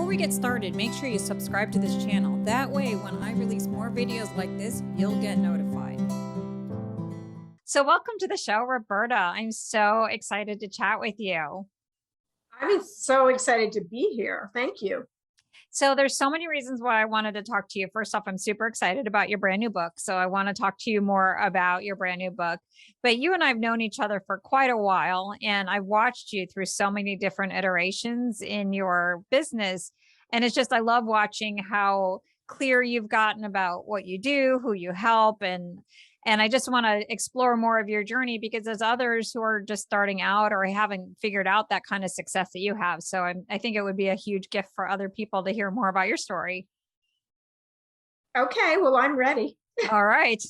we get started, make sure you subscribe to this channel. That way, when I release more videos like this, you'll get notified. So welcome to the show, Roberta. I'm so excited to chat with you. I'm so excited to be here. Thank you. So there's so many reasons why I wanted to talk to you. First off, I'm super excited about your brand new book. So I want to talk to you more about your brand new book. But you and I have known each other for quite a while, and I've watched you through so many different iterations in your business. And it's just, I love watching how clear you've gotten about what you do, who you help, and I just want to explore more of your journey because there's others who are just starting out or haven't figured out that kind of success that you have. So I think it would be a huge gift for other people to hear more about your story. Okay, well, I'm ready. All right.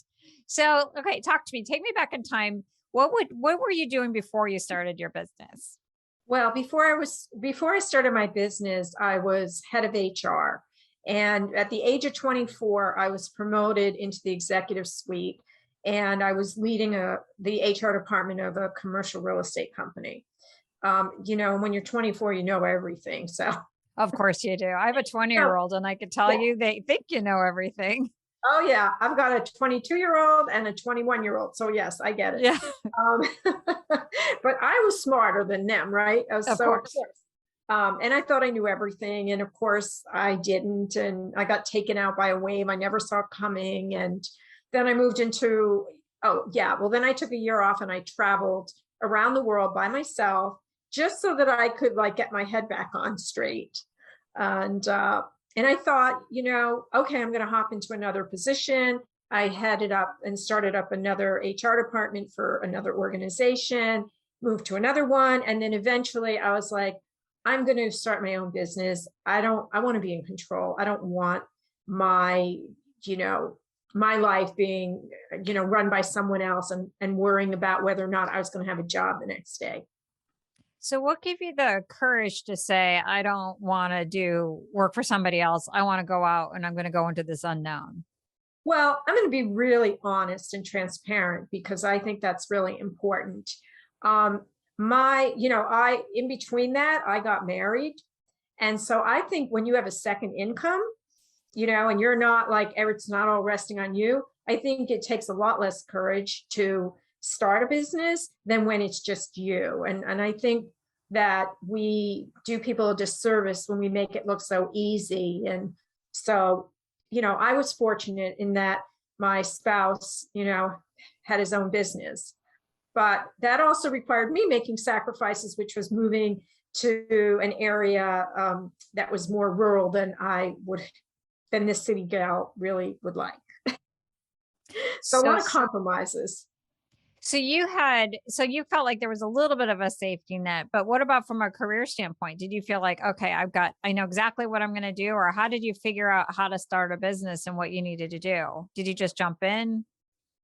So, okay, talk to me. Take me back in time. What were you doing before you started your business? Well, before I started my business, I was head of HR. And at the age of 24, I was promoted into the executive suite. And I was leading the HR department of a commercial real estate company. When you're 24, you know everything. So, of course you do. I have a 20-year-old, and I could tell you they think you know everything. Oh yeah, I've got a 22-year-old and a 21-year-old. So yes, I get it. Yeah. But I was smarter than them, right? I was of course. And I thought I knew everything. And of course I didn't. And I got taken out by a wave I never saw coming. And then I moved into, then I took a year off and I traveled around the world by myself just so that I could get my head back on straight. And I thought, okay, I'm going to hop into another position. I headed up and started up another HR department for another organization, moved to another one. And then eventually I was like, I'm going to start my own business. I want to be in control. I don't want my life being, run by someone else and worrying about whether or not I was going to have a job the next day. So what gave you the courage to say, I don't want to do work for somebody else. I want to go out and I'm going to go into this unknown? Well, I'm going to be really honest and transparent because I think that's really important. In between that, I got married. And so I think when you have a second income, and you're not it's not all resting on you, I think it takes a lot less courage to start a business than when it's just you. And I think that we do people a disservice when we make it look so easy. And so, I was fortunate in that my spouse, had his own business, but that also required me making sacrifices, which was moving to an area that was more rural than this city gal really would like. So a lot of compromises. So you felt like there was a little bit of a safety net, but what about from a career standpoint? Did you feel like, okay, I know exactly what I'm going to do? Or how did you figure out how to start a business and what you needed to do? Did you just jump in?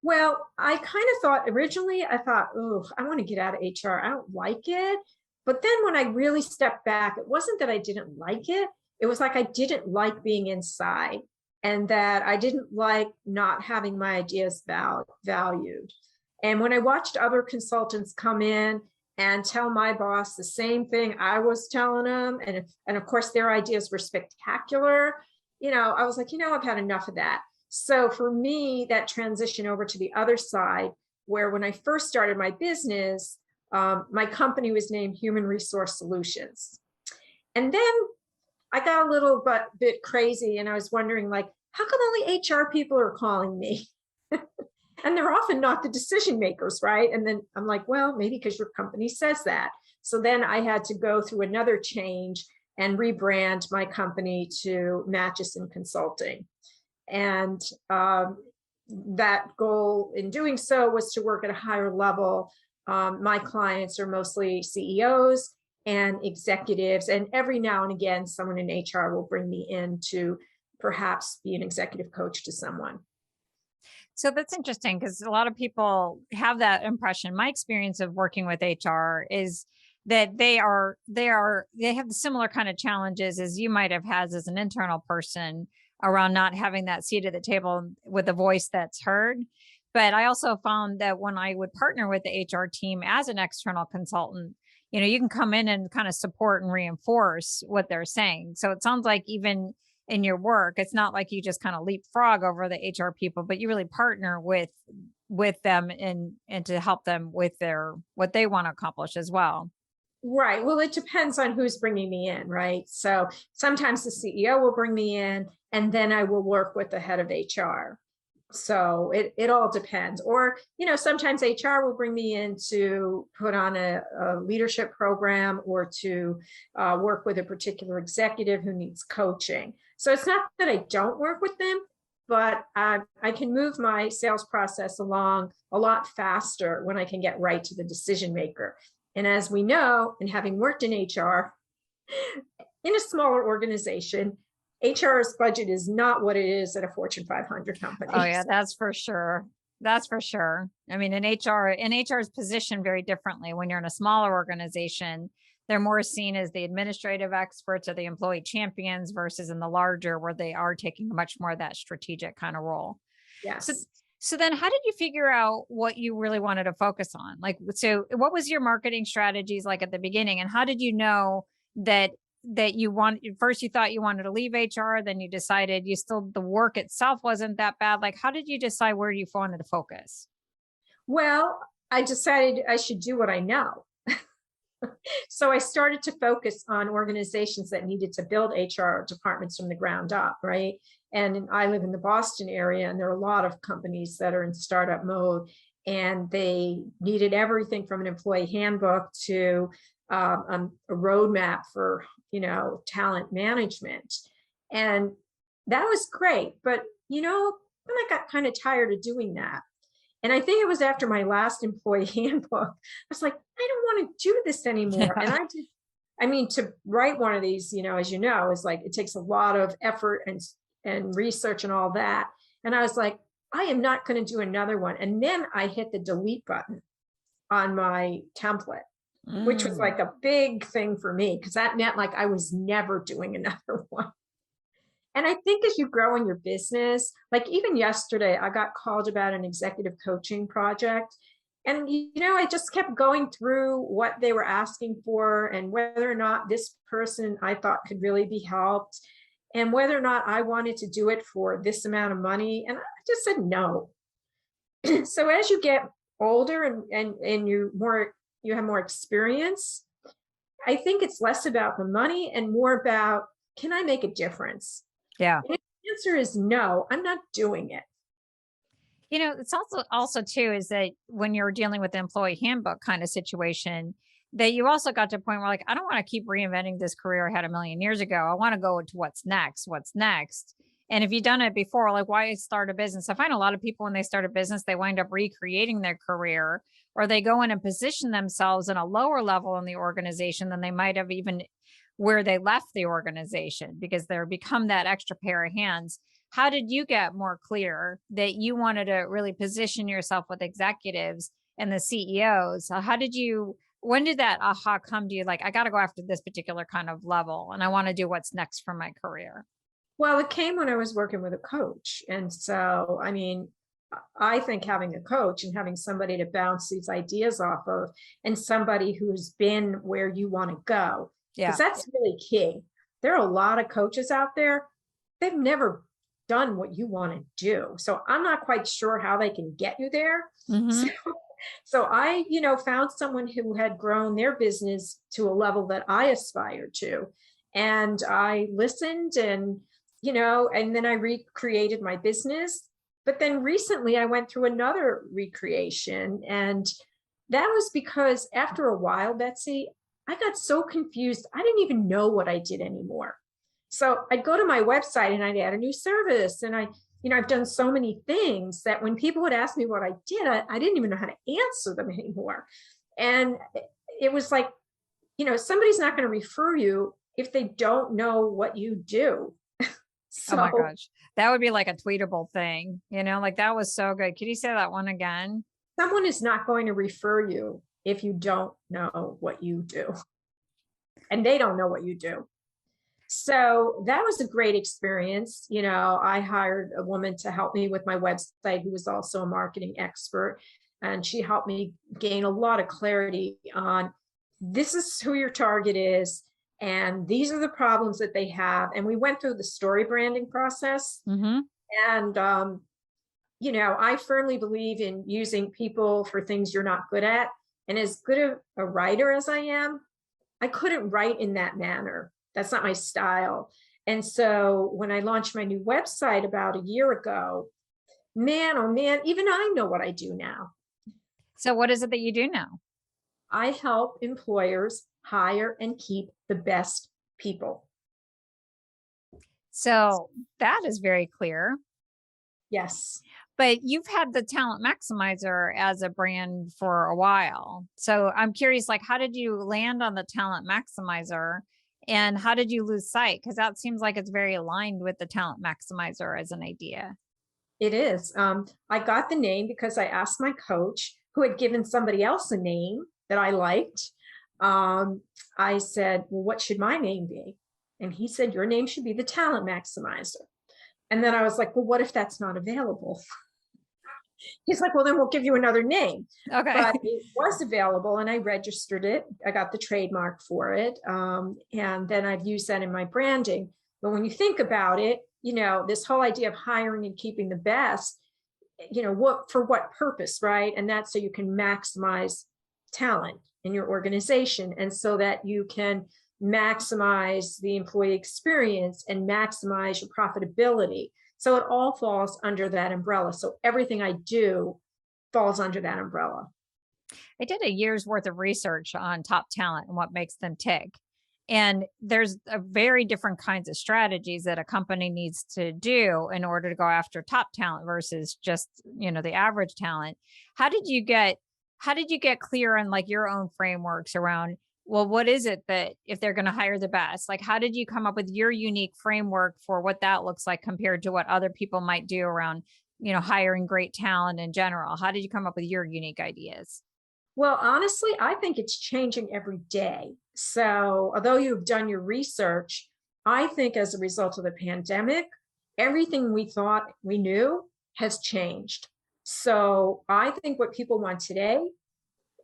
Well, I kind of thought originally, I want to get out of HR. I don't like it. But then when I really stepped back, it wasn't that I didn't like it. It was like I didn't like being inside and that I didn't like not having my ideas valued. And when I watched other consultants come in and tell my boss the same thing I was telling them, and of course their ideas were spectacular, I was like, I've had enough of that. So for me, that transition over to the other side, where when I first started my business, my company was named Human Resource Solutions. And then I got a little bit crazy and I was wondering, how come only HR people are calling me? And they're often not the decision makers, right? And then I'm like, well, maybe because your company says that. So then I had to go through another change and rebrand my company to Matuson Consulting. And that goal in doing so was to work at a higher level. My clients are mostly CEOs and executives, and every now and again, someone in HR will bring me in to perhaps be an executive coach to someone. So that's interesting because a lot of people have that impression. My experience of working with HR is that they have similar kind of challenges as you might have had as an internal person around not having that seat at the table with a voice that's heard. But I also found that when I would partner with the HR team as an external consultant, you can come in and kind of support and reinforce what they're saying. So it sounds like even in your work, it's not like you just kind of leapfrog over the HR people, but you really partner with them and to help them with their what they want to accomplish as well. Right. Well, it depends on who's bringing me in, right? So sometimes the CEO will bring me in, and then I will work with the head of HR. So it all depends. Or, sometimes HR will bring me in to put on a leadership program, or to work with a particular executive who needs coaching. So it's not that I don't work with them, but I can move my sales process along a lot faster when I can get right to the decision maker. And as we know, and having worked in HR, in a smaller organization, HR's budget is not what it is at a Fortune 500 company. Oh yeah, that's for sure. That's for sure. I mean, in HR is positioned very differently. When you're in a smaller organization, they're more seen as the administrative experts or the employee champions, versus in the larger, where they are taking much more of that strategic kind of role. So, Yes. so then how did you figure out what you really wanted to focus on? Like, so what was your marketing strategies like at the beginning? And how did you know that you want, first you thought you wanted to leave HR, then you decided the work itself wasn't that bad. Like, how did you decide where you wanted to focus? Well, I decided I should do what I know. So I started to focus on organizations that needed to build HR departments from the ground up, right? And I live in the Boston area, and there are a lot of companies that are in startup mode, and they needed everything from an employee handbook to a roadmap for, talent management. And that was great. But, then I got kind of tired of doing that. And I think it was after my last employee handbook, I was like, I don't want to do this anymore. And to write one of these, as you know, is like, it takes a lot of effort and research and all that. And I was like, I am not going to do another one. And then I hit the delete button on my template, which was like a big thing for me, because that meant like I was never doing another one. And I think as you grow in your business, like even yesterday, I got called about an executive coaching project. And, I just kept going through what they were asking for, and whether or not this person I thought could really be helped, and whether or not I wanted to do it for this amount of money. And I just said no. So as you get older and you have more experience, I think it's less about the money and more about, can I make a difference? Yeah. And if the answer is no, I'm not doing it. It's also too, is that when you're dealing with the employee handbook kind of situation, that you also got to a point where like, I don't want to keep reinventing this career I had a million years ago. I want to go to what's next. And if you've done it before, like, why start a business? I find a lot of people when they start a business, they wind up recreating their career, or they go in and position themselves in a lower level in the organization than they might have even where they left the organization, because they're become that extra pair of hands. How did you get more clear that you wanted to really position yourself with executives and the CEOs? When did that aha come to you? Like, I got to go after this particular kind of level, and I want to do what's next for my career. Well, it came when I was working with a coach. And so, I think having a coach and having somebody to bounce these ideas off of, and somebody who's been where you want to go, because that's really key. There are a lot of coaches out there, they've never done what you want to do. So I'm not quite sure how they can get you there. Mm-hmm. So I, found someone who had grown their business to a level that I aspired to. And I listened and then I recreated my business. But then recently I went through another recreation. And that was because after a while, Betsy, I got so confused. I didn't even know what I did anymore. So I'd go to my website and I'd add a new service. And I've done so many things that when people would ask me what I did, I didn't even know how to answer them anymore. And it was like, somebody's not going to refer you if they don't know what you do. Oh my gosh. That would be like a tweetable thing, like that was so good. Could you say that one again? Someone is not going to refer you if you don't know what you do. And they don't know what you do. So that was a great experience. I hired a woman to help me with my website who was also a marketing expert. And she helped me gain a lot of clarity on this is who your target is, and these are the problems that they have. And we went through the story branding process. Mm-hmm. And, I firmly believe in using people for things you're not good at. And as good a writer as I am, I couldn't write in that manner. That's not my style. And so when I launched my new website about a year ago, man, oh man, even I know what I do now. So what is it that you do now? I help employers hire and keep the best people. So that is very clear. Yes. But you've had the Talent Maximizer as a brand for a while. So I'm curious, like, how did you land on the Talent Maximizer and how did you lose sight? Because that seems like it's very aligned with the Talent Maximizer as an idea. It is. I got the name because I asked my coach, who had given somebody else a name that I liked. I said, well, what should my name be? And he said, your name should be the Talent Maximizer. And then I was like, well, what if that's not available? He's like, well, then we'll give you another name. Okay. But it was available and I registered it. I got the trademark for it. And then I've used that in my branding. But when you think about it, this whole idea of hiring and keeping the best, for what purpose, right? And that's so you can maximize talent in your organization, and so that you can maximize the employee experience and maximize your profitability. So it all falls under that umbrella. So everything I do falls under that umbrella. I did a year's worth of research on top talent and what makes them tick. And there's a very different kinds of strategies that a company needs to do in order to go after top talent versus just, the average talent. How did you get clear on like your own frameworks around, well, what is it that if they're going to hire the best, like how did you come up with your unique framework for what that looks like compared to what other people might do around, hiring great talent in general? How did you come up with your unique ideas? Well, honestly, I think it's changing every day. So although you've done your research, I think as a result of the pandemic, everything we thought we knew has changed. So I think what people want today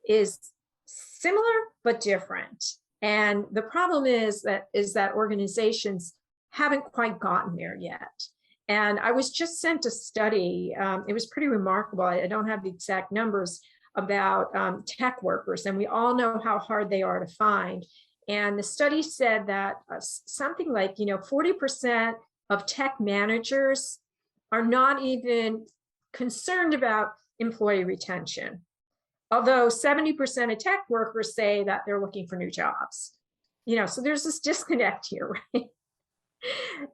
is similar but different. And the problem is that organizations haven't quite gotten there yet. And I was just sent a study. It was pretty remarkable. I don't have the exact numbers about tech workers, and we all know how hard they are to find. And the study said that something like 40% of tech managers are not even concerned about employee retention, although 70% of tech workers say that they're looking for new jobs. So there's this disconnect here, right?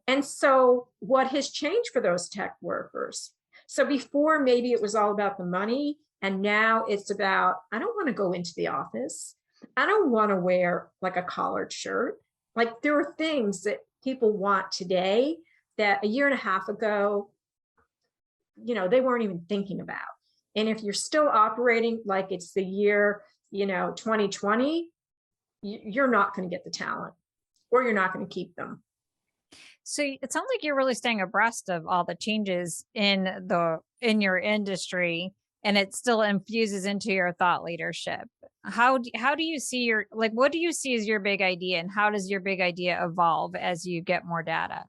And so what has changed for those tech workers? So before, maybe it was all about the money. And now it's about, I don't want to go into the office. I don't want to wear like a collared shirt. Like there are things that people want today that a year and a half ago, they weren't even thinking about. And if you're still operating like it's the year, 2020, you're not going to get the talent, or you're not going to keep them. So it sounds like you're really staying abreast of all the changes in your industry, and it still infuses into your thought leadership. How do you see what do you see as your big idea, and how does your big idea evolve as you get more data?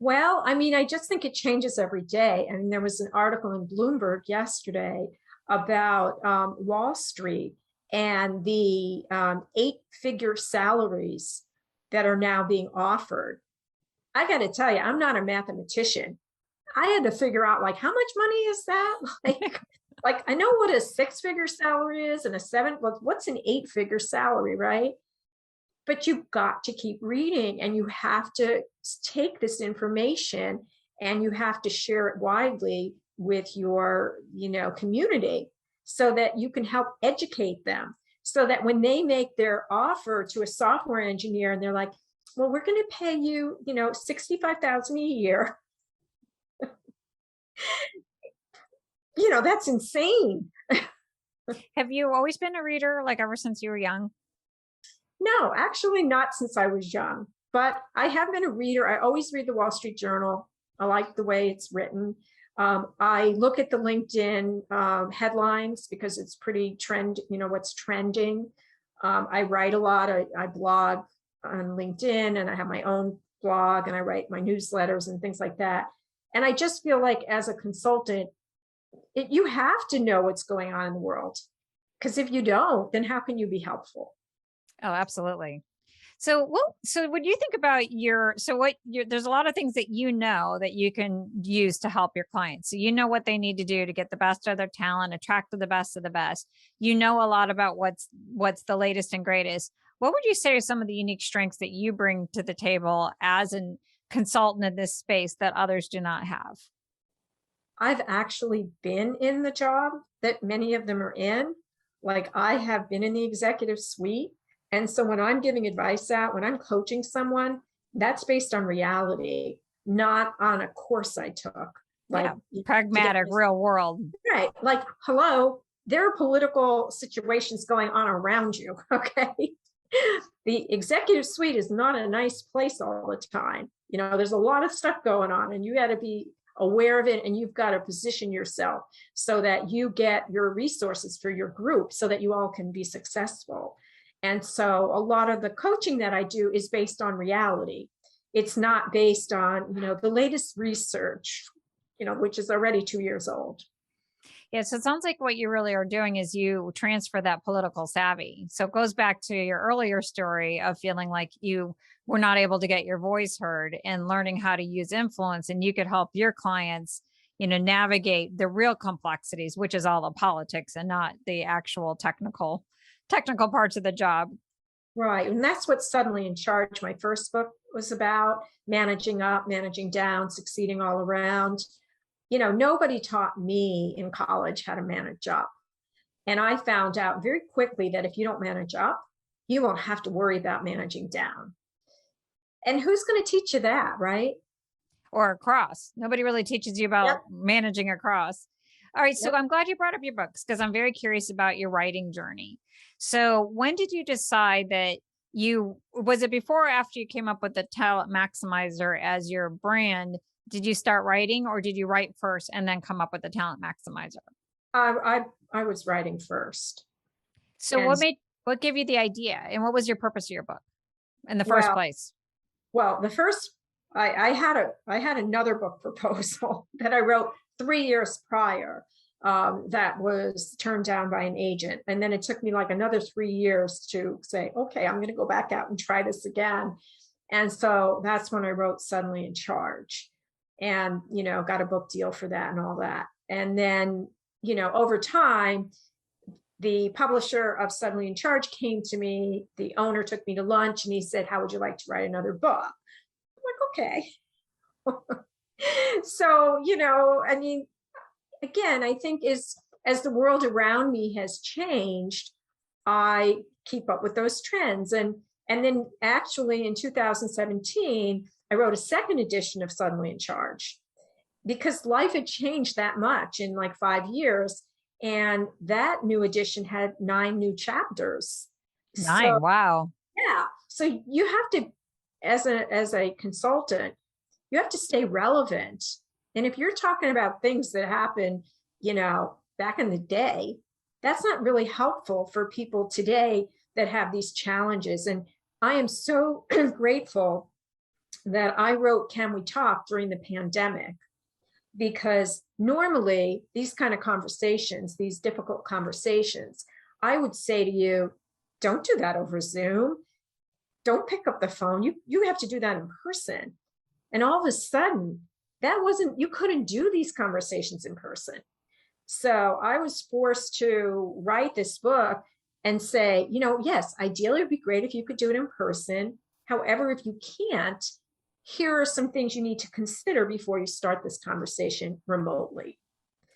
Well, I just think it changes every day. There was an article in Bloomberg yesterday about Wall Street and the 8-figure salaries that are now being offered. I got to tell you, I'm not a mathematician. I had to figure out like, how much money is that? Like I know what a 6-figure salary is and what's an 8-figure salary, right? But you've got to keep reading, and you have to take this information and you have to share it widely with your, community, so that you can help educate them, so that when they make their offer to a software engineer and they're like, well, we're going to pay you, $65,000 a year. That's insane. Have you always been a reader, like ever since you were young? No, actually not since I was young, but I have been a reader. I always read the Wall Street Journal. I like the way it's written. I look at the LinkedIn headlines because it's pretty what's trending. I write a lot. I blog on LinkedIn, and I have my own blog, and I write my newsletters and things like that. And I just feel like as a consultant, you have to know what's going on in the world, because if you don't, then how can you be helpful? Oh, absolutely. So when you think about there's a lot of things that you know that you can use to help your clients. So you know what they need to do to get the best of their talent, attract the best of the best. You know a lot about what's the latest and greatest. What would you say are some of the unique strengths that you bring to the table as a consultant in this space that others do not have? I've actually been in the job that many of them are in. Like, I have been in the executive suite. And so when I'm giving advice out, when I'm coaching someone, that's based on reality, not on a course I took. Like, yeah, pragmatic, real world. Right. Like, hello, there are political situations going on around you. Okay. The executive suite is not a nice place all the time. You know, there's a lot of stuff going on, and you got to be aware of it, and you've got to position yourself so that you get your resources for your group so that you all can be successful. And so a lot of the coaching that I do is based on reality. It's not based on, the latest research, which is already 2 years old. Yeah, so it sounds like what you really are doing is you transfer that political savvy. So it goes back to your earlier story of feeling like you were not able to get your voice heard, and learning how to use influence, and you could help your clients, navigate the real complexities, which is all the politics and not the actual technical parts of the job. Right. And that's what Suddenly in Charge, my first book, was about: managing up, managing down, succeeding all around. Nobody taught me in college how to manage up. And I found out very quickly that if you don't manage up, you won't have to worry about managing down. And who's going to teach you that, right? Or across. Nobody really teaches you about managing across. All right. So I'm glad you brought up your books, because I'm very curious about your writing journey. So when did you decide that was it before or after you came up with the Talent Maximizer as your brand? Did you start writing, or did you write first and then come up with the Talent Maximizer? I was writing first. So what gave you the idea, and what was your purpose of your book in the first place? Well, I had another book proposal that I wrote 3 years prior, that was turned down by an agent. And then it took me like another 3 years to say, okay, I'm going to go back out and try this again. And so that's when I wrote Suddenly in Charge, and, got a book deal for that and all that. And then, over time, the publisher of Suddenly in Charge came to me. The owner took me to lunch, and he said, how would you like to write another book? I'm like, okay. So, again, I think as the world around me has changed, I keep up with those trends. And then actually in 2017, I wrote a second edition of Suddenly in Charge, because life had changed that much in like 5 years. And that new edition had 9 new chapters. 9, wow. Yeah. So you have to, as a consultant, you have to stay relevant. And if you're talking about things that happened, back in the day, that's not really helpful for people today that have these challenges. And I am so grateful that I wrote Can We Talk during the pandemic, because normally these kind of conversations, these difficult conversations, I would say to you, don't do that over Zoom. Don't pick up the phone. You have to do that in person. And all of a sudden, you couldn't do these conversations in person. So I was forced to write this book and say, yes, ideally it'd be great if you could do it in person. However, if you can't, here are some things you need to consider before you start this conversation remotely.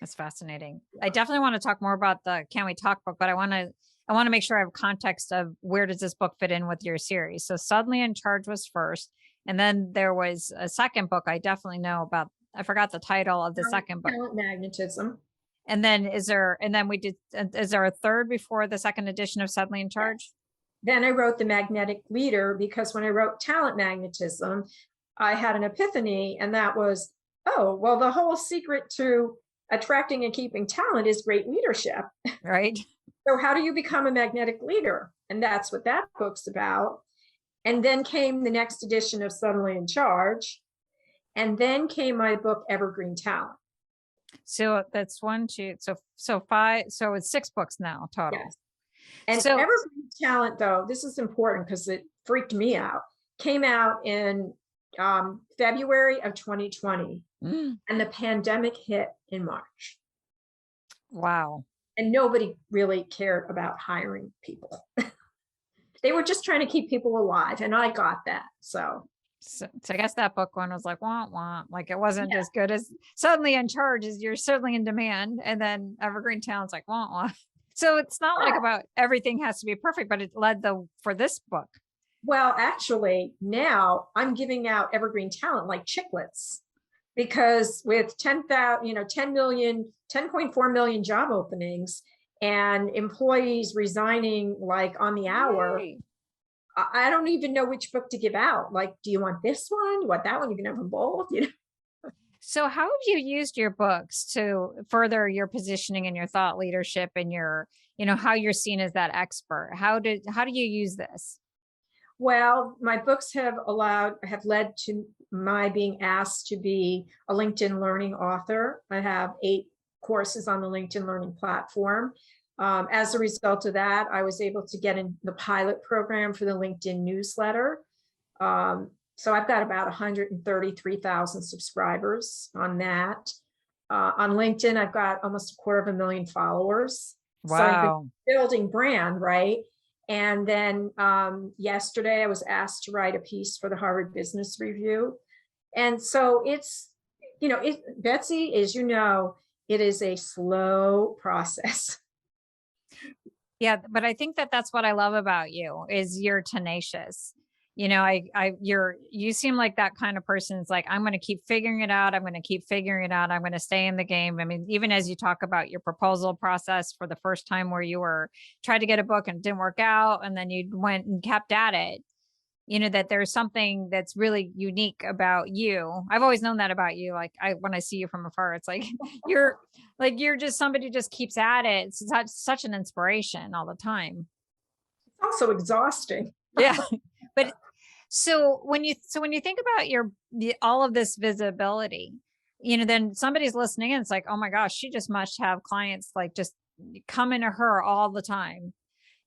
That's fascinating. I definitely want to talk more about the Can We Talk book, but I want to make sure I have context of where does this book fit in with your series. So Suddenly in Charge was first, and then there was a second book I definitely know about. I forgot the title of the second book. Talent Magnetism. And then is there a third before the second edition of Suddenly in Charge? Then I wrote The Magnetic Leader, because when I wrote Talent Magnetism, I had an epiphany, and that was, oh, well, the whole secret to attracting and keeping talent is great leadership. Right. So how do you become a magnetic leader? And that's what that book's about. And then came the next edition of Suddenly in Charge. And then came my book, Evergreen Talent. So that's one, two, so five, so it's 6 books now total. Yes. And so Evergreen Talent, though, this is important because it freaked me out, came out in February of 2020, and the pandemic hit in March. Wow. And nobody really cared about hiring people. They were just trying to keep people alive, and I got that. So I guess that book one was like, wah, wah. Like it wasn't as good as Suddenly in Charge is you're certainly in demand. And then Evergreen Talent's like, wah, wah. So it's not like about everything has to be perfect, but it led for this book. Well, actually, now I'm giving out Evergreen Talent like chiclets, because with 10.4 million job openings and employees resigning like on the hour, I don't even know which book to give out. Like, do you want this one? You want that one? You can have them both, you know? So how have you used your books to further your positioning and your thought leadership and your, how you're seen as that expert? How do you use this? Well, my books have led to my being asked to be a LinkedIn Learning author. I have 8 courses on the LinkedIn Learning platform. As a result of that, I was able to get in the pilot program for the LinkedIn newsletter. So I've got about 133,000 subscribers on that. On LinkedIn, I've got almost 250,000 followers. Wow. So I've been building brand, right? And then yesterday I was asked to write a piece for the Harvard Business Review. And so it's, Betsy, as you know, it is a slow process. Yeah, but I think that's what I love about you is you're tenacious. You seem like that kind of person. Is like, I'm going to keep figuring it out. I'm going to keep figuring it out. I'm going to stay in the game. I mean, even as you talk about your proposal process for the first time where you tried to get a book and it didn't work out, and then you went and kept at it, that there's something that's really unique about you. I've always known that about you. Like when I see you from afar, it's like, you're just somebody who just keeps at it. It's such an inspiration all the time. It's also exhausting. Yeah. But so when you think about all of this visibility, then somebody's listening and it's like, oh my gosh, she just must have clients like just coming to her all the time.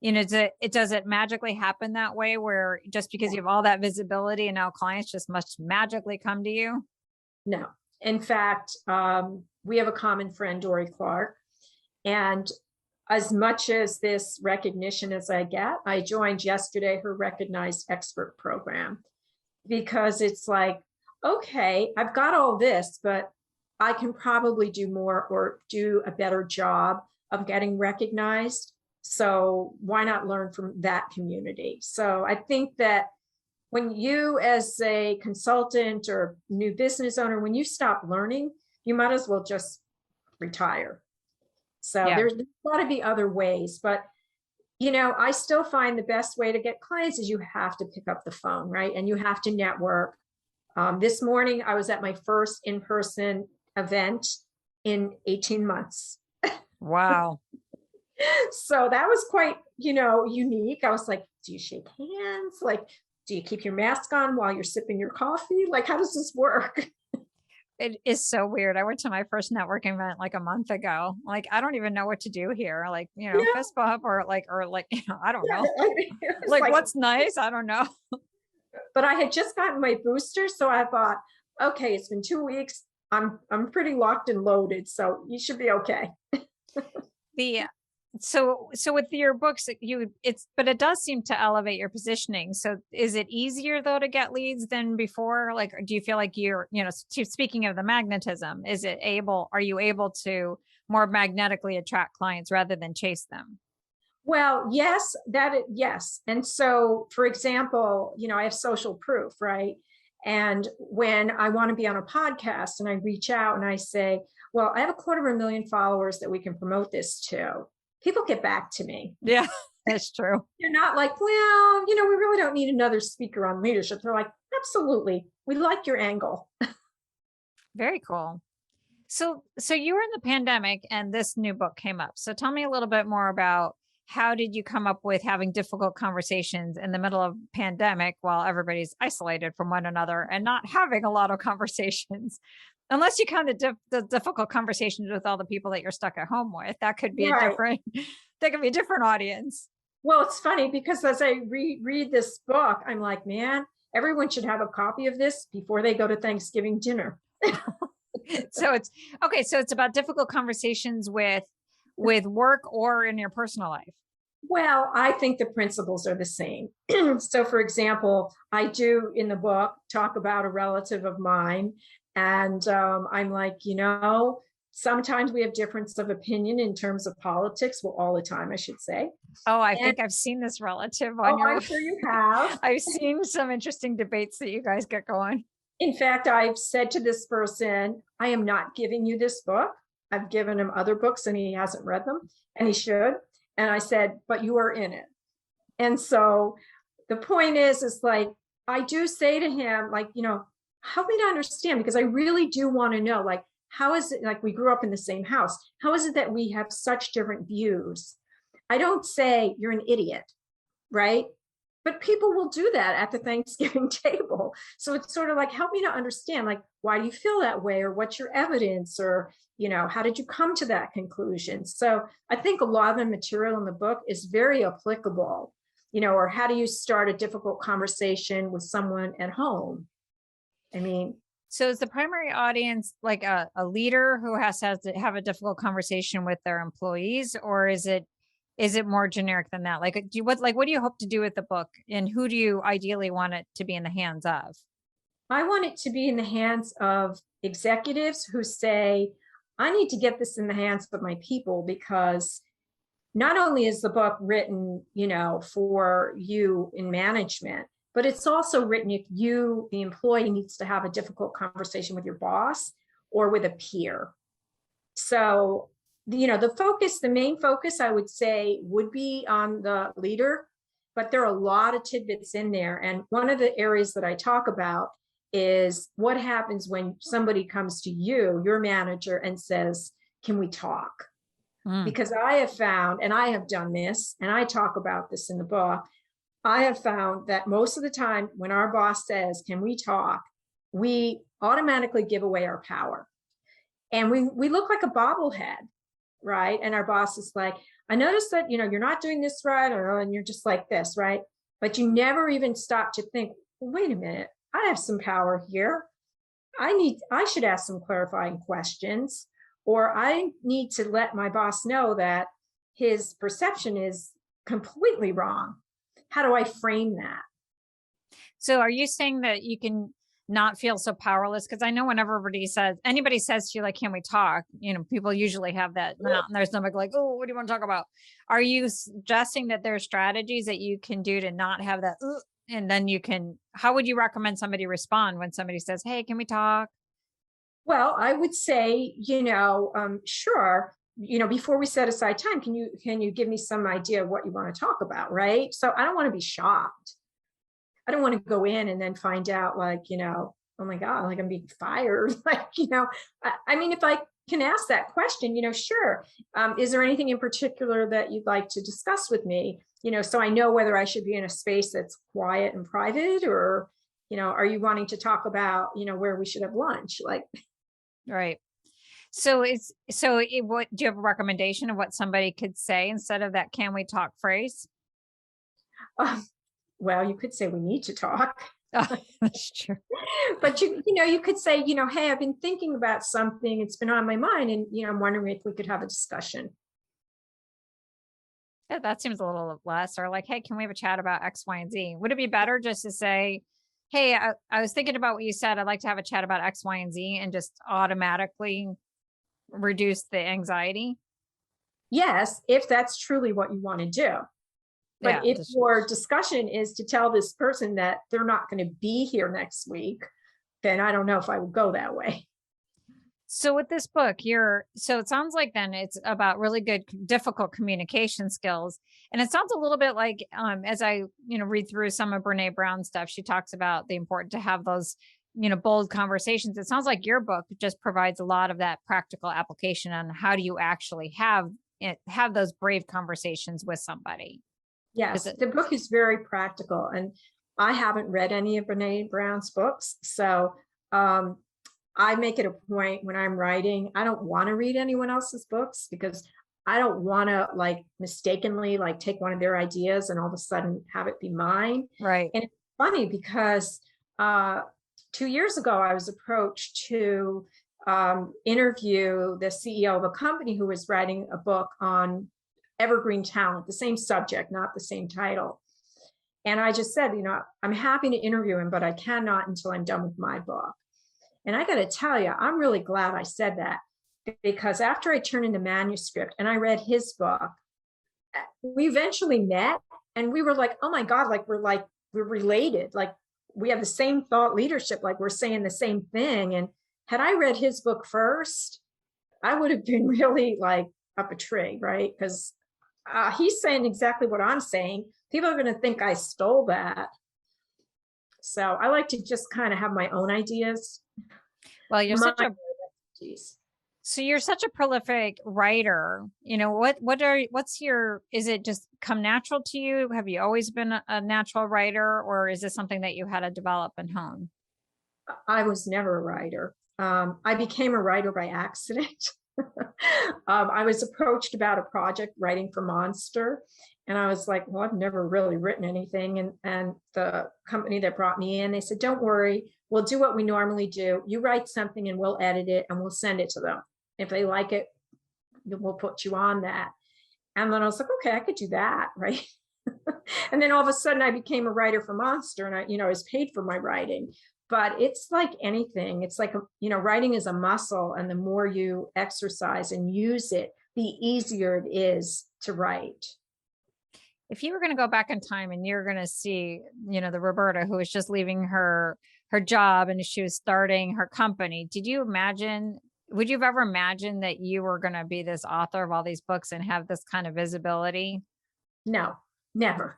Does it magically happen that way where just because you have all that visibility and now clients just must magically come to you? No. In fact, we have a common friend, Dory Clark, and as much as this recognition as I get, I joined yesterday her Recognized Expert program, because it's like, okay, I've got all this, but I can probably do more or do a better job of getting recognized. So why not learn from that community? So I think that when you, as a consultant or new business owner, when you stop learning, you might as well just retire. So there's got to be other ways, but I still find the best way to get clients is you have to pick up the phone, right? And you have to network. This morning, I was at my first in-person event in 18 months. Wow. So that was quite, unique. I was like, do you shake hands? Like, do you keep your mask on while you're sipping your coffee? Like, how does this work? It is so weird. I went to my first networking event like a month ago. Like, I don't even know what to do here. Like, fist bump or I don't know. Like, what's nice? I don't know. But I had just gotten my booster. So I thought, okay, it's been 2 weeks. I'm pretty locked and loaded. So you should be okay. So with your books, but it does seem to elevate your positioning. So is it easier though to get leads than before? Like, do you feel like you're, speaking of the magnetism, are you able to more magnetically attract clients rather than chase them? Well, yes, yes. And so, for example, I have social proof, right? And when I want to be on a podcast and I reach out and I say, well, I have 250,000 followers that we can promote this to, people get back to me. Yeah, that's true. You're not like, well, we really don't need another speaker on leadership. They're like, absolutely. We like your angle. Very cool. So you were in the pandemic and this new book came up. So tell me a little bit more about how did you come up with having difficult conversations in the middle of pandemic while everybody's isolated from one another and not having a lot of conversations? Unless you count the difficult conversations with all the people that you're stuck at home with, that could be a Right. different, that could be a different audience. Well, it's funny because as I read this book, I'm like, man, everyone should have a copy of this before they go to Thanksgiving dinner. So it's okay. So it's about difficult conversations with work or in your personal life. Well, I think the principles are the same. So, for example, I do in the book talk about a relative of mine, and I'm like, sometimes we have difference of opinion in terms of politics. Well, all the time, I should say. Oh, I And think I've seen this relative on oh, your, I'm sure you have. I've seen some interesting debates that you guys get going. In fact, I've said to this person, I am not giving you this book. I've given him other books and he hasn't read them, and he should. And I said, but you are in it. And so the point is like, I do say to him, like, help me to understand, because I really do want to know, like, how is it, like, we grew up in the same house. How is it that we have such different views? I don't say you're an idiot, right? But people will do that at the Thanksgiving table. So it's sort of like, help me to understand, like, why do you feel that way? Or what's your evidence? Or, how did you come to that conclusion? So I think a lot of the material in the book is very applicable, or how do you start a difficult conversation with someone at home? I mean, So is the primary audience like a leader who has to have a difficult conversation with their employees, or is it more generic than that? Like, what do you hope to do with the book, and who do you ideally want it to be in the hands of? I want it to be in the hands of executives who say, I need to get this in the hands of my people, because not only is the book written, for you in management, but it's also written if you, the employee, needs to have a difficult conversation with your boss or with a peer. So, the main focus, I would say, would be on the leader, but there are a lot of tidbits in there. And one of the areas that I talk about is what happens when somebody comes to you, your manager, and says, can we talk? Because I have found, and I have done this, and I talk about this in the book, I have found that most of the time when our boss says, can we talk, we automatically give away our power. And we look like a bobblehead, right? And our boss is like, I noticed that, you're not doing this right, and you're just like this, right? But you never even stop to think, well, wait a minute, I have some power here. I should ask some clarifying questions, or I need to let my boss know that his perception is completely wrong. How do I frame that? So are you saying that you can not feel so powerless? Because I know whenever anybody says to you, like, can we talk? People usually have that knot in their stomach, like, oh, what do you want to talk about? Are you suggesting that there are strategies that you can do to not have that? And then how would you recommend somebody respond when somebody says, hey, can we talk? Well, I would say, sure, before we set aside time, can you give me some idea of what you want to talk about, right? So I don't want to be shocked. I don't want to go in and then find out, like, oh my God, like I'm being fired. Like, I mean, if I can ask that question, sure. Is there anything in particular that you'd like to discuss with me? So I know whether I should be in a space that's quiet and private, or, are you wanting to talk about, where we should have lunch? Like, right. So what do you have a recommendation of what somebody could say instead of that "can we talk" phrase? Well, you could say we need to talk. Oh, that's true. But you could say, hey, I've been thinking about something. It's been on my mind, and I'm wondering if we could have a discussion. Yeah, that seems a little less. Or like, hey, can we have a chat about X, Y, and Z? Would it be better just to say, hey, I was thinking about what you said. I'd like to have a chat about X, Y, and Z, and just automatically reduce the anxiety? Yes, if that's truly what you want to do. But if your discussion is to tell this person that they're not going to be here next week, then I don't know if I would go that way. So with this book, so it sounds like then it's about really good, difficult communication skills. And it sounds a little bit like, as I, read through some of Brene Brown's stuff, she talks about the importance to have those, bold conversations. It sounds like your book just provides a lot of that practical application on how do you actually have have those brave conversations with somebody. Yes, the book is very practical, and I haven't read any of Brene Brown's books. So I make it a point when I'm writing, I don't want to read anyone else's books because I don't want to like mistakenly like take one of their ideas and all of a sudden have it be mine. Right. And it's funny because 2 years ago, I was approached to interview the CEO of a company who was writing a book on evergreen talent, the same subject, not the same title. And I just said, I'm happy to interview him, but I cannot until I'm done with my book. And I got to tell you, I'm really glad I said that, because after I turned in the manuscript and I read his book, we eventually met and we were like, oh my God, we're related. Like we have the same thought leadership, like we're saying the same thing. And had I read his book first, I would have been really like up a tree, right? Because he's saying exactly what I'm saying. People are going to think I stole that. So I like to just kind of have my own ideas. Well, you're such a prolific writer. Is it just come natural to you? Have you always been a natural writer, or is this something that you had to develop and hone? I was never a writer. I became a writer by accident. I was approached about a project writing for Monster. And I was like, well, I've never really written anything. And the company that brought me in, they said, don't worry, we'll do what we normally do. You write something and we'll edit it and we'll send it to them. If they like it, we'll put you on that. And then I was like, okay, I could do that, right? And then all of a sudden I became a writer for Monster, and I was paid for my writing. But it's like anything. It's like, writing is a muscle, and the more you exercise and use it, the easier it is to write. If you were going to go back in time and you're going to see, the Roberta who was just leaving her job and she was starting her company, would you have ever imagined that you were going to be this author of all these books and have this kind of visibility? No, never.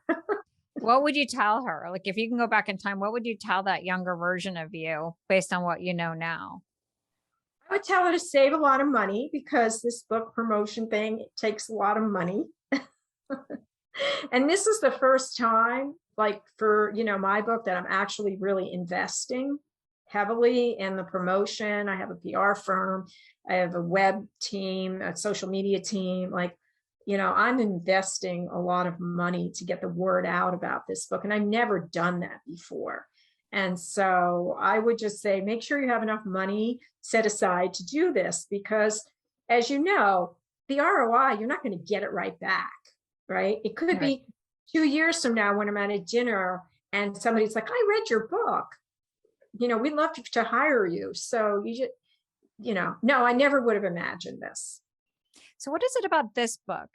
What would you tell her? Like, if you can go back in time, what would you tell that younger version of you based on what you know now? I would tell her to save a lot of money, because this book promotion thing, it takes a lot of money. And this is the first time, like for, my book, that I'm actually really investing heavily in the promotion. I have a PR firm. I have a web team, a social media team. Like, I'm investing a lot of money to get the word out about this book. And I've never done that before. And so I would just say, make sure you have enough money set aside to do this, because as you know, the ROI, you're not going to get it right back. Right? It could be 2 years from now when I'm at a dinner and somebody's like, I read your book. We'd love to hire you. So you just, no, I never would have imagined this. So what is it about this book,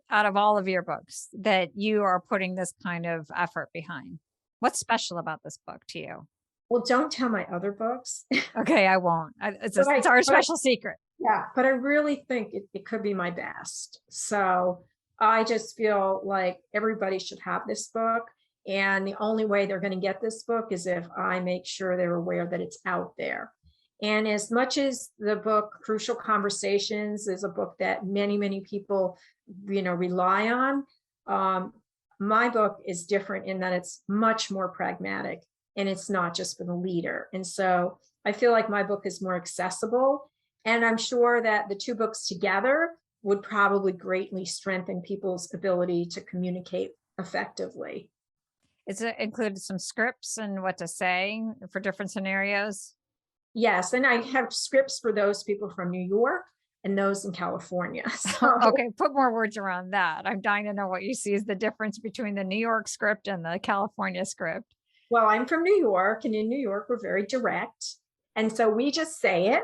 out of all of your books, that you are putting this kind of effort behind? What's special about this book to you? Well, don't tell my other books. Okay, I won't. It's our special secret. Yeah, but I really think it could be my best. So I just feel like everybody should have this book. And the only way they're going to get this book is if I make sure they're aware that it's out there. And as much as the book Crucial Conversations is a book that many, many people, rely on, my book is different in that it's much more pragmatic, and it's not just for the leader. And so I feel like my book is more accessible. And I'm sure that the two books together would probably greatly strengthen people's ability to communicate effectively. It's included some scripts and what to say for different scenarios. Yes, and I have scripts for those people from New York and those in California. So. Okay, put more words around that. I'm dying to know what you see as the difference between the New York script and the California script. Well, I'm from New York, and in New York, we're very direct. And so we just say it.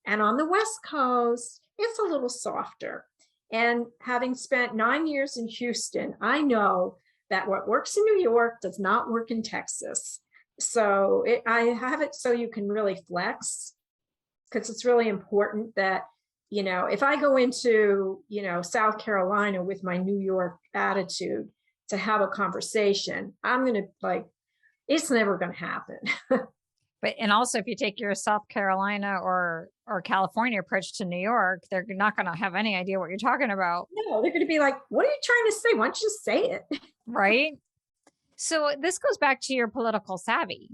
And on the West Coast, it's a little softer. And having spent 9 years in Houston, I know that what works in New York does not work in Texas. So I have it so you can really flex, because it's really important that, if I go into, South Carolina with my New York attitude to have a conversation, I'm going to it's never going to happen. But, and also if you take your South Carolina or California approach to New York, they're not going to have any idea what you're talking about. No, they're going to be like, what are you trying to say? Why don't you just say it? Right. So this goes back to your political savvy,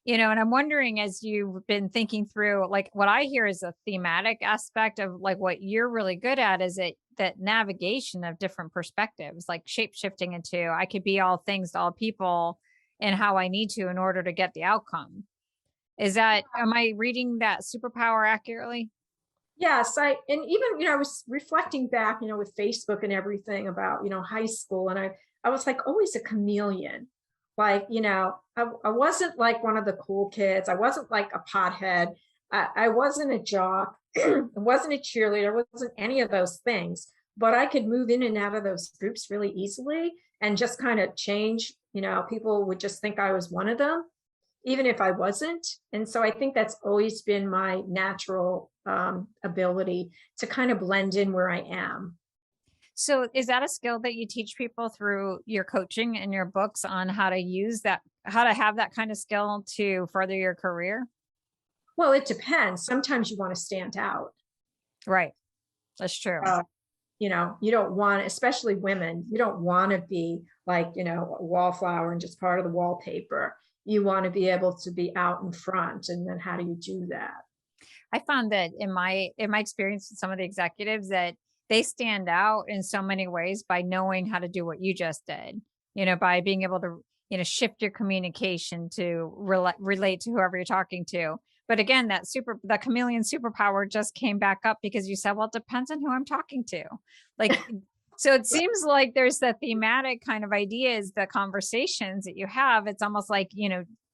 and I'm wondering, as you've been thinking through, like what I hear is a thematic aspect of like what you're really good at is that navigation of different perspectives, like shape shifting into I could be all things to all people and how I need to in order to get the outcome. Am I reading that superpower accurately? Yes, and even, I was reflecting back, with Facebook and everything about, high school. And I was like always a chameleon. Like, I wasn't like one of the cool kids. I wasn't like a pothead. I wasn't a jock. I wasn't a cheerleader. I wasn't any of those things. But I could move in and out of those groups really easily and just kind of change. People would just think I was one of them, even if I wasn't. And so I think that's always been my natural ability to kind of blend in where I am. So is that a skill that you teach people through your coaching and your books on how to use that, how to have that kind of skill to further your career? Well, it depends. Sometimes you want to stand out. Right. That's true. You don't want, especially women, you don't want to be like, a wallflower and just part of the wallpaper. You want to be able to be out in front. And then how do you do that? I found that in my experience with some of the executives that they stand out in so many ways by knowing how to do what you just did, by being able to, shift your communication to relate to whoever you're talking to. But again, the chameleon superpower just came back up because you said, well, it depends on who I'm talking to. Like, so it seems like there's the thematic kind of ideas, the conversations that you have. It's almost like,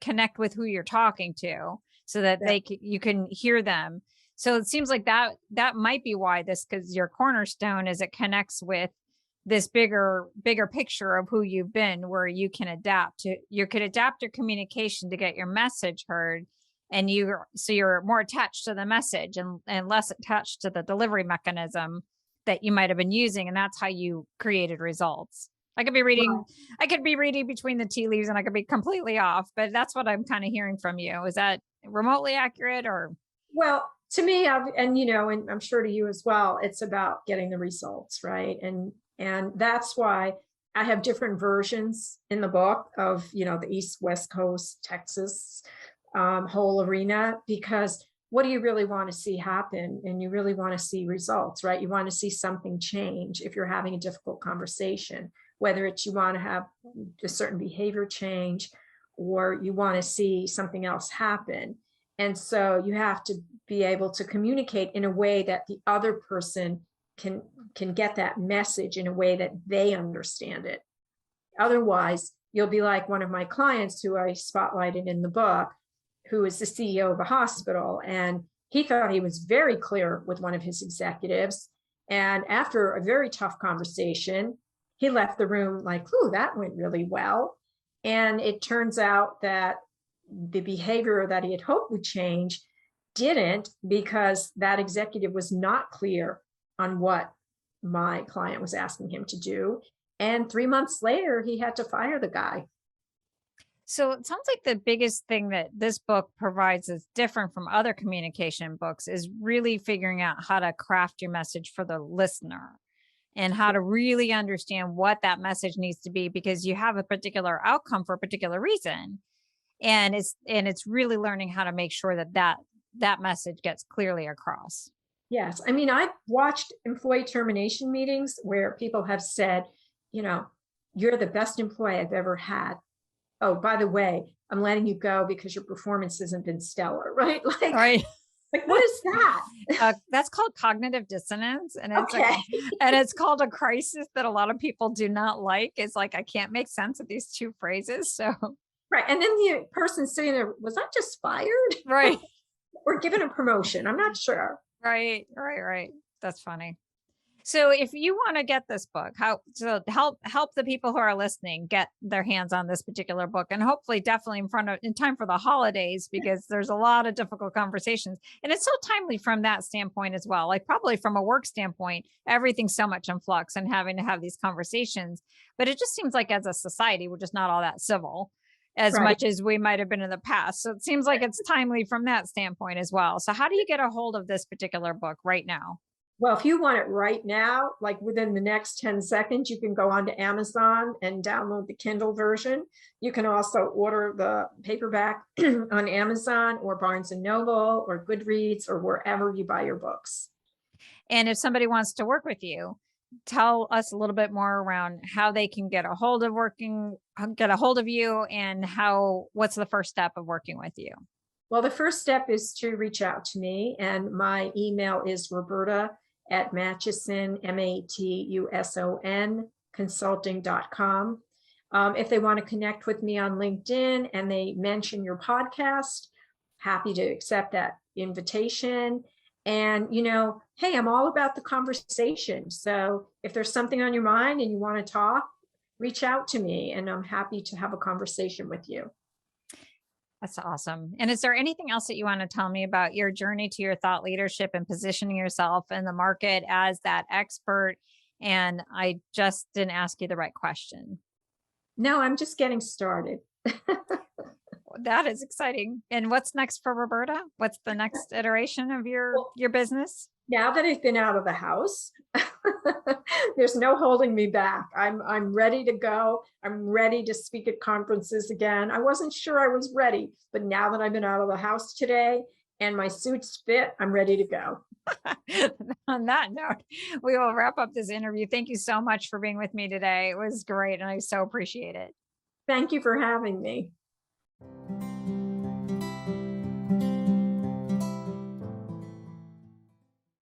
connect with who you're talking to so that you can hear them. So it seems like that might be why because your cornerstone is it connects with this bigger picture of who you've been, where you can adapt your communication to get your message heard. And you're more attached to the message and less attached to the delivery mechanism that you might have been using. And that's how you created results. I could be reading between the tea leaves and I could be completely off, but that's what I'm kind of hearing from you. Is that remotely accurate or? Well, to me, and I'm sure to you as well, it's about getting the results, right? And that's why I have different versions in the book of, the East, West Coast, Texas, whole arena, because what do you really want to see happen? And you really want to see results, right? You want to see something change if you're having a difficult conversation, whether it's you want to have a certain behavior change or you want to see something else happen. And so you have to be able to communicate in a way that the other person can get that message in a way that they understand it. Otherwise, you'll be like one of my clients who I spotlighted in the book, who is the CEO of a hospital. And he thought he was very clear with one of his executives. And after a very tough conversation, he left the room like, ooh, that went really well. And it turns out that the behavior that he had hoped would change didn't, because that executive was not clear on what my client was asking him to do. And 3 months later, he had to fire the guy. So it sounds like the biggest thing that this book provides is different from other communication books is really figuring out how to craft your message for the listener and how to really understand what that message needs to be, because you have a particular outcome for a particular reason. And it's really learning how to make sure that message gets clearly across. Yes. I mean, I've watched employee termination meetings where people have said, you're the best employee I've ever had. Oh, by the way, I'm letting you go because your performance hasn't been stellar, right? Right. Like, what is that? That's called cognitive dissonance. And it's okay. And it's called a crisis that a lot of people do not like. It's like, I can't make sense of these two phrases. So. Right. And then the person sitting there, was I just fired? Right. Or given a promotion? I'm not sure. Right. That's funny. So if you want to get this book, how to help the people who are listening get their hands on this particular book, and hopefully definitely in time for the holidays, because there's a lot of difficult conversations and it's so timely from that standpoint as well. Like probably from a work standpoint, everything's so much in flux and having to have these conversations, but it just seems like as a society, we're just not all that civil. as Right. much as we might have been in the past. So it seems like it's timely from that standpoint as well. So how do you get a hold of this particular book right now? Well, if you want it right now, like within the next 10 seconds, you can go onto Amazon and download the Kindle version. You can also order the paperback on Amazon or Barnes and Noble or Goodreads or wherever you buy your books. And if somebody wants to work with you, tell us a little bit more around how they can get a hold of you and what's the first step of working with you? Well, the first step is to reach out to me, and my email is Roberta@Matuson, Matuson consulting.com. If they want to connect with me on LinkedIn and they mention your podcast, happy to accept that invitation. And, hey, I'm all about the conversation. So if there's something on your mind and you want to talk, reach out to me and I'm happy to have a conversation with you. That's awesome. And is there anything else that you want to tell me about your journey to your thought leadership and positioning yourself in the market as that expert? And I just didn't ask you the right question. No, I'm just getting started. That is exciting. And what's next for Roberta? What's the next iteration of your business? Now that I've been out of the house, there's no holding me back. I'm ready to go. I'm ready to speak at conferences again. I wasn't sure I was ready, but now that I've been out of the house today and my suits fit, I'm ready to go. On that note, we will wrap up this interview. Thank you so much for being with me today. It was great, and I so appreciate it. Thank you for having me.